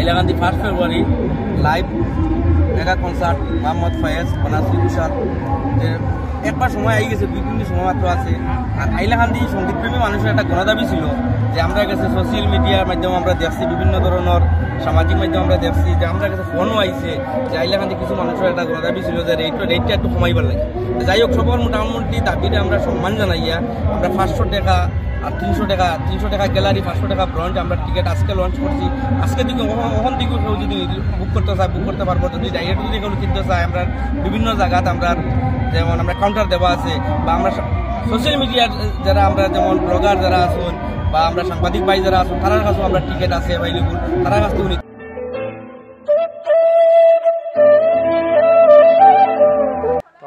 Hailakandi 1 February live mega concert Mohammad Faiz Banashree Kushal যে একবার সময় আই গেছে, 2-3 দিন সময় মাত্র আছে। আর হাইলাকান্দি সঙ্গীতপ্রেমী মানুষের একটা গণদাবি ছিল যে আমরা কাছে সোশ্যাল মিডিয়ার মাধ্যমে আমরা দেখছি, বিভিন্ন ধরনের সামাজিক মাধ্যমে আমরা দেখছি যে আমরা কাছে ফোনও আইছে যে হাইলাকান্দি কিছু মানুষের একটা গণদাবি ছিল যে রেটটা একটু কমাইবার লাগে। যাই হোক, সবার মোটামুটি দাবিতে আমরা সম্মান জানাইয়া আমরা 500 টাকা আর 300 টাকা গ্যালারি, 500 টাকা ব্রঞ্জ আমরা টিকিট আজকে লঞ্চ করছি। আজকে দিকে ওখান দিকেও কেউ যদি বুক করতে চায় বুক করতে পারবো, যদি ডাইরেক্ট যদি কেউ কিনতে চায় আমরা বিভিন্ন জায়গাতে আমরা যেমন আমরা কাউন্টার দেওয়া আছে, বা আমরা সোশ্যাল মিডিয়ার যারা আমরা যেমন ব্লগার যারা আসুন বা আমরা সাংবাদিক ভাই যারা আসুন তার কাছেও আমরা টিকিট আছে অ্যাভেলেবল, তার কাছ থেকে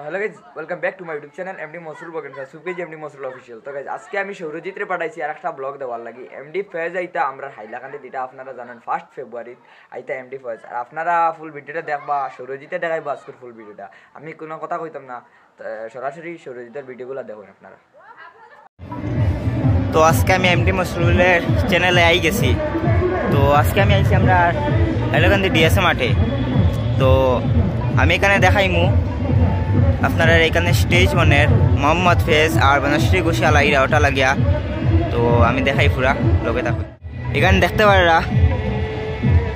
hello guys, welcome back to my YouTube channel MD Masrul বকেন সুপেজ এমডি মসরুল অফিসিয়াল। তো গাইজ আজকে আমি সৌরজিৎরে পাঠাইছি আর একটা ব্লগ দেওয়ার লাগি। এমডি ফয়েজ আইতা আমরা হাইলাকান্দি, যেটা আপনারা জানেন 1 ফেব্রুয়ারি আইতা এমডি ফয়েজ। আর আপনারা ফুল ভিডিওটা দেখবা, সৌরজিতে দেখাইবা আজকের ফুল ভিডিওটা। আমি কোনো কথা কইতাম না, সরাসরি সৌরজিতের ভিডিওগুলো দেখুন আপনারা। তো আজকে আমি এমডি মসরুলের চ্যানেলে আই গেছি। তো আজকে আমি আইছি আমরা হাইলাকান্দি ডিএসএ মাঠে। তো আমি এখানে দেখাইমু আপনারা এখানে স্টেজ মনের মোহাম্মদ ফেজ আর বনশ্রী ঘোষাল আইরা ওটা লাগিয়া। তো আমি দেখাই পুরা লোকে থাকুন। এখানে দেখতে পারা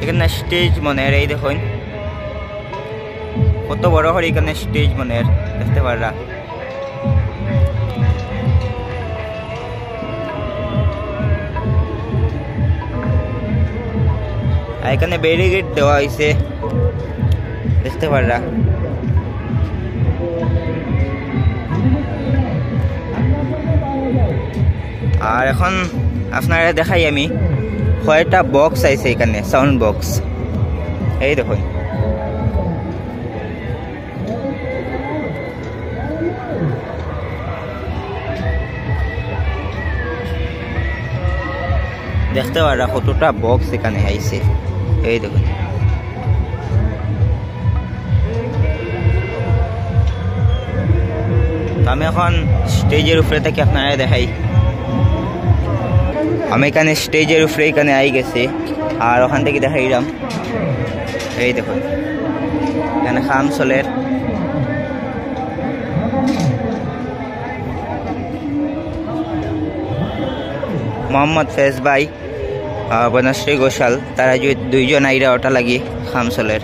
এখানে স্টেজ মনের, এই দেখুন কত বড় করে এখানে স্টেজ মনের দেখতে পারা। এখানে ব্যারিকেড দেওয়া হয়েছে দেখতে পারা। আর এখন আপনারা দেখাই আমি কয়েকটা বক্স আছে এখানে, সাউন্ড বক্স এই দেখুন। দেখতে পারা কতটা বক্স এখানে আইছে, এই দেখুন। আমি এখন স্টেজের উপরে থেকে আপনারা দেখাই। আমি এখানে স্টেজের উপরে এখানে আই গেছি আর ওখান থেকে দেখাইলাম, এই দেখুন এখানে খাম চলের। মোহাম্মদ ফেজ ভাই বনশ্রী ঘোষাল তারা দুইজন আইরা ওটা লাগি খাম চলের।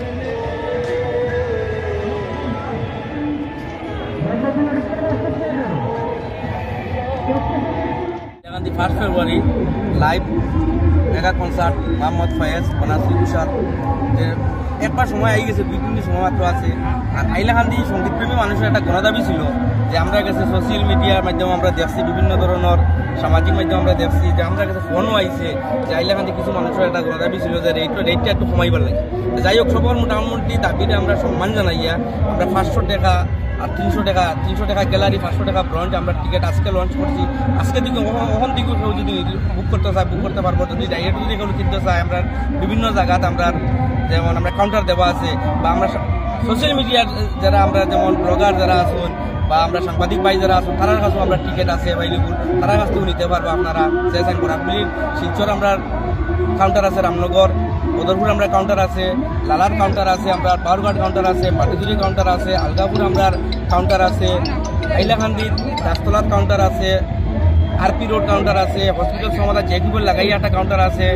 Hailakandi 1 February live mega concert Mohammad Faiz Banashree Kushal যে একবার সময় আই গেছে, 2-3 দিন সময় মাত্র আছে। আর হাইলাকান্দি সঙ্গীতপ্রেমী মানুষের একটা গণদাবি ছিল যে আমরা কাছে সোশ্যাল মিডিয়ার মাধ্যমে আমরা দেখছি, বিভিন্ন ধরনের সামাজিক মাধ্যমে আমরা দেখছি যে আমরা কাছে ফোনও আইছে যে হাইলাকান্দি কিছু মানুষের একটা গণদাবি ছিল যে রেটটা একটু কমাইবার লাগে। যাই হোক, সবার মোটামুটি দাবিতে আমরা সম্মান জানাইয়া আমরা 500 টাকা আর 300 টাকা গ্যালারি, 500 টাকা ব্রঞ্জ আমরা টিকিট আজকে লঞ্চ করছি। আজকে দিকে ওখান দিকেও কেউ যদি বুক করতে চায় বুক করতে পারবো, যদি ডাইরেক্ট যদি কেউ কিনতে চায় আমরা বিভিন্ন জায়গাতে আমরা যেমন আমরা কাউন্টার দেওয়া আছে, বা আমরা সোশ্যাল মিডিয়ার যারা আমরা যেমন ব্লগার যারা আসুন বা আমরা সাংবাদিক ভাই যারা আসুন তার কাছেও আমরা টিকিট আছে অ্যাভেলেবল, তার কাছ থেকেও নিতে পারবো। আপনারা চেষ্টা করে আপনি শিলচর আমরা কাউন্টার আছে, রামনগর বদরপুর আমরা কাউন্টার আছে, লালার কাউন্টার আছে, আমরা বারুঘাট কাউন্টার আছে, পাটিজুরি কাউন্টার আছে, আলগাপুর আমরা কাউন্টার আছে, হাইলাকান্দি গাছতলার কাউন্টার আছে, আরপি রোড কাউন্টার আছে, হসপিটাল সমাধান জেকুবেল লাগাই একটা কাউন্টার আছে,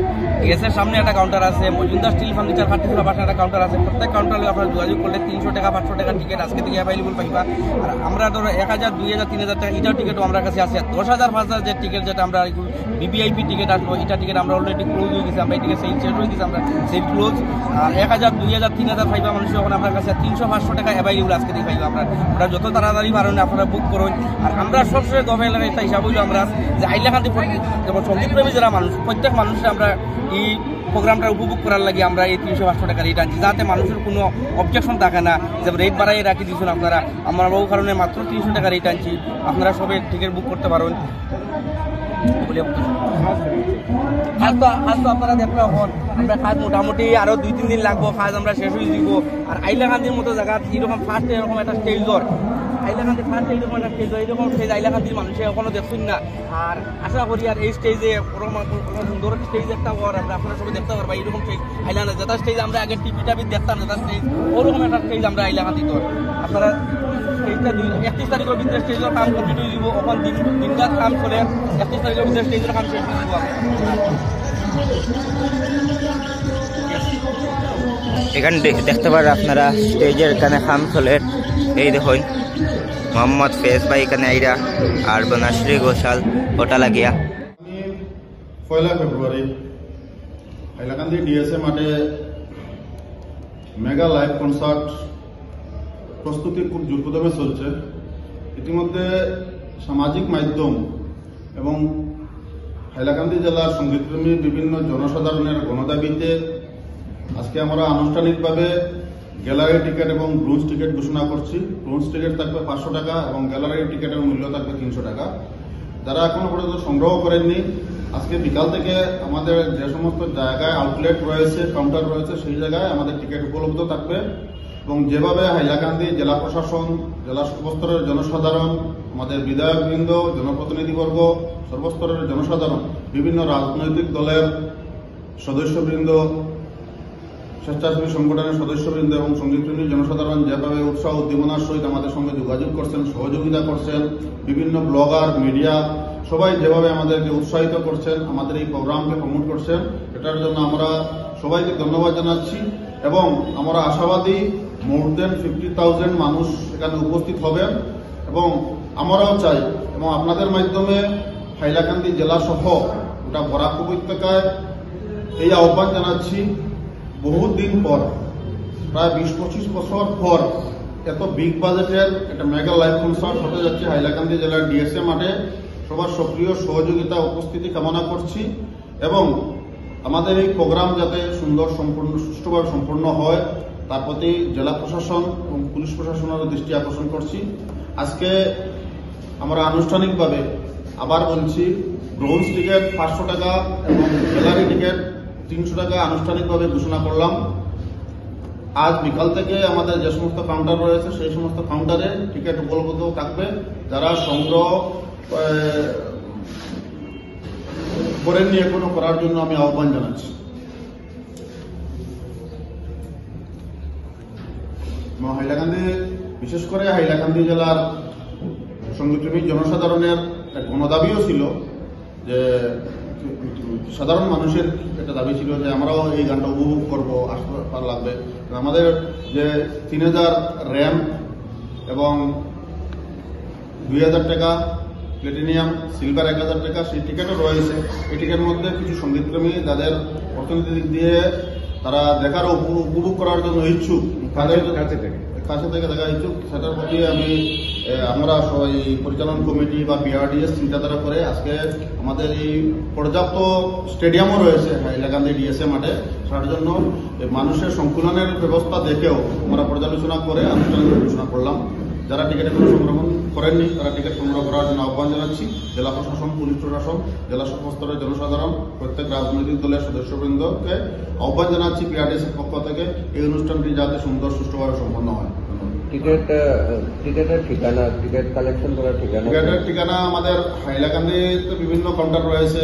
গ্যাসের সামনে একটা কাউন্টার আছে, মজুমদার স্টিল ফার্নিচার ফার্টিসুরা পাশে একটা কাউন্টার আছে। প্রত্যেক কাউন্টারে আপনারা যোগাযোগ করলে 300 টাকা 500 টাকা টিকিট আজকে থেকে অ্যাভেলেবল পাইবা। আর আমরা ধরো 1000 2000 3000 টাকা এটাও টিকিটও আমার কাছে আছে। 10,000 5,000 যে টিকিট যেটা আমরা বিভিআইপি টিকিট আসবো, এটা টিকিট আমরা অলরেডি ক্লোজ হয়ে গেছে, আমরা এই টিকিট সেই শেষ হয়ে গেছে, আমরা সেই ক্লোজ। আর 1000 2000 3000 পাইবা মানুষ এখন আপনার কাছে 300-500 টাকা অ্যাভেলেবল আজকে থেকে পাইবা। আমরা যত তাড়াতাড়ি পারেন আপনারা বুক করুন। আর আমরা সবসময় গভর্নমেন্টের একটা হিসাব হইলো আমরা যে হাইলাকান্দি যেমন সঙ্গীতপ্রেমী যারা মানুষ, প্রত্যেক মানুষের আমরা এই প্রোগ্রামটা উপভোগ করার লাগে আমরা এই 300-500 টাকা রেট আনছি, যাতে মানুষের কোনো অবজেকশন থাকে না যে রেট বাড়াই রাখি দিচ্ছেন আপনারা। আমরা বহু কারণে মাত্র 300 টাকা রেট আনছি, আপনারা সবাই টিকিট বুক করতে পারেন। আপনারা দেখলে হন আমরা কাজ মোটামুটি আরো 2-3 দিন লাগবো, কাজ আমরা শেষ হয়ে দিব। আর হাইলাকান্দির মতো জায়গা এরকম ফার্স্ট এরকম একটা স্টেজর হাইলাকান্দি ফার্স্ট এইরকম একটা স্টেজ এইরকম স্টেজ হাইলাকান্দির মানুষে এখনো দেখছেন না। আর আশা করি আর এই স্টেজে সুন্দর স্টেজ একটা হওয়ার আপনারা সবাই দেখতে পারবা। এইরকম স্টেজ হাইলাকান্দি যেটা স্টেজ আমরা আগে টিভি দেখতাম, যেটা স্টেজ ওরকম একটা স্টেজ আমরা হাইলাকান্দি তো আপনারা স্টেজটা 31 তারিখের ভিতরে স্টেজের কাম কমপ্লিট হয়ে যাব। ওখান দিনরাত কাম করে 31 তারিখের ভিতরে স্টেজের কাম শেষ হয়ে যাব। এখানে দেখতে পারেন আপনারা স্টেজের এখানে খাম চলে। এই দেখুন মোহাম্মদ ফেজ ভাই এখানে আইরা আর বনাশ্রী ঘোষাল ওটা লাগিয়া। আমি 1 ফেব্রুয়ারি হাইলাকান্দি ডিএসএ মাঠে মেগা লাইভ কনসার্ট প্রস্তুতি খুব জোরকদমে চলছে। ইতিমধ্যে সামাজিক মাধ্যম এবং হাইলাকান্দি জেলার সঙ্গীতপ্রেমী বিভিন্ন জনসাধারণের গণদাবিতে আজকে আমরা আনুষ্ঠানিকভাবে গ্যালারি টিকিট এবং ব্রোঞ্জ টিকিট ঘোষণা করছি। ব্রোঞ্জ টিকিট থাকবে 500 টাকা এবং গ্যালারি টিকিটের মূল্য থাকবে 300 টাকা। যারা এখনো পর্যন্ত সংগ্রহ করেননি, আজকে বিকাল থেকে আমাদের যে সমস্ত জায়গায় আউটলেট রয়েছে, কাউন্টার রয়েছে, সেই জায়গায় আমাদের টিকিট উপলব্ধ থাকবে। এবং যেভাবে হাইলাকান্দি জেলা প্রশাসন, জেলা সর্বস্তরের জনসাধারণ, আমাদের বিধায়কবৃন্দ, জনপ্রতিনিধিবর্গ, সর্বস্তরের জনসাধারণ, বিভিন্ন রাজনৈতিক দলের সদস্যবৃন্দ, স্বেচ্ছাসেবী সংগঠনের সদস্যবৃন্দ এবং সঙ্গীতপ্রেমী জনসাধারণ যেভাবে উৎসাহ উদ্দীপনার সহিত আমাদের সঙ্গে যোগাযোগ করছেন, সহযোগিতা করছেন, বিভিন্ন ব্লগার, মিডিয়া সবাই যেভাবে আমাদেরকে উৎসাহিত করছেন, আমাদের এই প্রোগ্রামকে প্রমোট করছেন, এটার জন্য আমরা সবাইকে ধন্যবাদ জানাচ্ছি। এবং আমরা আশাবাদী মোর দেন 50,000 মানুষ এখানে উপস্থিত হবেন এবং আমরাও চাই এবং আপনাদের মাধ্যমে হাইলাকান্দি জেলা সহ গোটা বরাক উপত্যকায় এই আহ্বান জানাচ্ছি। বহুত দিন পর, প্রায় 20-25 বছর পর এত বিগ বাজেটের একটা মেগা লাইভ কনসার্ট হতে যাচ্ছে হাইলাকান্দি জেলার ডিএসএ মাঠে। সবার সক্রিয় সহযোগিতা উপস্থিতি কামনা করছি এবং আমাদের এই প্রোগ্রাম যাতে সুষ্ঠুভাবে সম্পূর্ণ হয় তার প্রতি জেলা প্রশাসন এবং পুলিশ প্রশাসনের দৃষ্টি আকর্ষণ করছি। আজকে আমরা আনুষ্ঠানিকভাবে আবার বলছি, ব্রোঞ্জ টিকিট 500 টাকা এবং গ্যালারি টিকিট 300 টাকা আনুষ্ঠানিকভাবে ঘোষণা করলাম। আজ বিকাল থেকে আমাদের যে সমস্ত কাউন্টার রয়েছে সেই সমস্ত কাউন্টারে টিকিট উপলব্ধ থাকবে। যারা সংগ্রহ করেননি এখনো করার জন্য আমি আহ্বান জানাচ্ছি। হাইলাকান্দি, বিশেষ করে হাইলাকান্দি জেলার সঙ্গীতপ্রেমী জনসাধারণের গণদাবিও ছিল যে সাধারণ মানুষের একটা দাবি ছিল যে আমরাও এই গানটা উপভোগ করবো, আসতে লাগবে। আমাদের যে 3000 র্যাম্প এবং 2000 টাকা প্লেটিনিয়াম, সিলভার 1000 টাকা সেই টিকিটও রয়েছে। এই টিকিটের মধ্যে কিছু সঙ্গীতপ্রেমী যাদের অর্থনৈতিক দিক দিয়ে তারা দেখার উপভোগ করার জন্য ইচ্ছুক, কাছে থেকে দেখা ইচ্ছুক, সেটার প্রতি আমরা সবাই পরিচালন কমিটি বা পিআরডিএস চিন্তাধারা করে আজকে আমাদের এই পর্যাপ্ত স্টেডিয়ামও রয়েছে হাইলাকান্দি ডিএসএ মাঠে, তার জন্য মানুষের সংকুলনের ব্যবস্থা দেখেও আমরা পর্যালোচনা করে আনুষ্ঠানিক ঘোষণা করলাম। যারা টিকিটের সংগ্রহ করেননি তারা টিকিট সংগ্রহ করার জন্য আহ্বান জানাচ্ছি। জেলা প্রশাসন, পুলিশ প্রশাসন, জেলা সর্বস্তরের জনসাধারণ, প্রত্যেক রাজনৈতিক দলের সদস্যবৃন্দকে আহ্বান জানাচ্ছি পিআরডিএস এর পক্ষ থেকে এই অনুষ্ঠানটি যাতে সুন্দর সুষ্ঠুভাবে সম্পন্ন হয়। টিকিটের ঠিকানা, টিকিট কালেকশন করার ঠিকানা, টিকিটের ঠিকানা আমাদের হাইলাকান্দিতে বিভিন্ন কাউন্টার রয়েছে,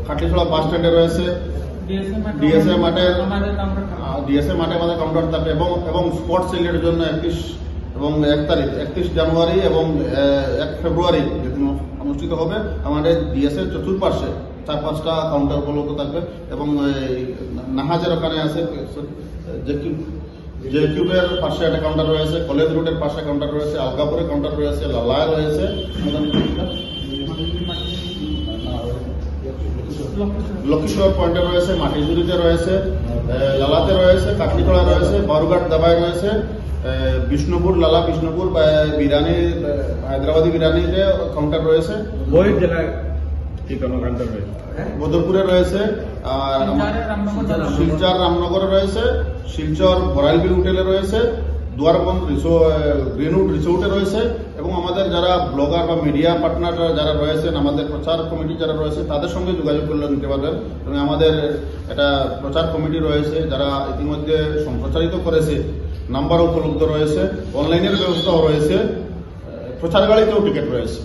খাটলিছড়া বাস স্ট্যান্ডে রয়েছে, ডিএসএ মাঠে আমাদের কাউন্টার থাকবে এবং স্পোর্টস সেলের জন্য 31 এবং 1 তারিখ 31 জানুয়ারি এবং 1 ফেব্রুয়ারি যেদিন অনুষ্ঠিত হবে আমাদের ডিএসএ চতুর্পার্শ্বে 4-5টা কাউন্টার উপলব্ধ থাকবে এবং নাহাজের ওখানে আছে, যে কিউবের পাশে একটা কাউন্টার রয়েছে, কলেজ রোডের পাশে কাউন্টার রয়েছে, আলগাপুরে কাউন্টার রয়েছে, লালায় রয়েছে, লক্ষ্মীশ্বর পয়েন্টে রয়েছে, মাটিজুরিতে রয়েছে, লালাতে রয়েছে, কাটলিপাড়া রয়েছে, বারুঘাট দাবায় রয়েছে, বিষ্ণুপুর, লালা বিষ্ণুপুর বিরিয়ানি, হায়দ্রাবাদি বিরিয়ানিতে কাউন্টার রয়েছে, বই জেলায় কাউন্টার রয়েছে, বদরপুরে রয়েছে, শিলচর রামনগরে রয়েছে, শিলচর বরাইলবিল হোটেলে রয়েছে, দুয়ারবন্দ গ্রিনউড রিসোর্টে রয়েছে এবং আমাদের যারা ব্লগার বা মিডিয়া পার্টনার যারা রয়েছেন, আমাদের প্রচার কমিটি যারা রয়েছে তাদের সঙ্গে যোগাযোগ করলে নিতে পারবেন। আমাদের একটা প্রচার কমিটি রয়েছে যারা ইতিমধ্যে সম্প্রচারিত করেছে নাম্বার উপলব্ধ রয়েছে, অনলাইনের ব্যবস্থাও রয়েছে, প্রচার গাড়িতেও টিকিট রয়েছে।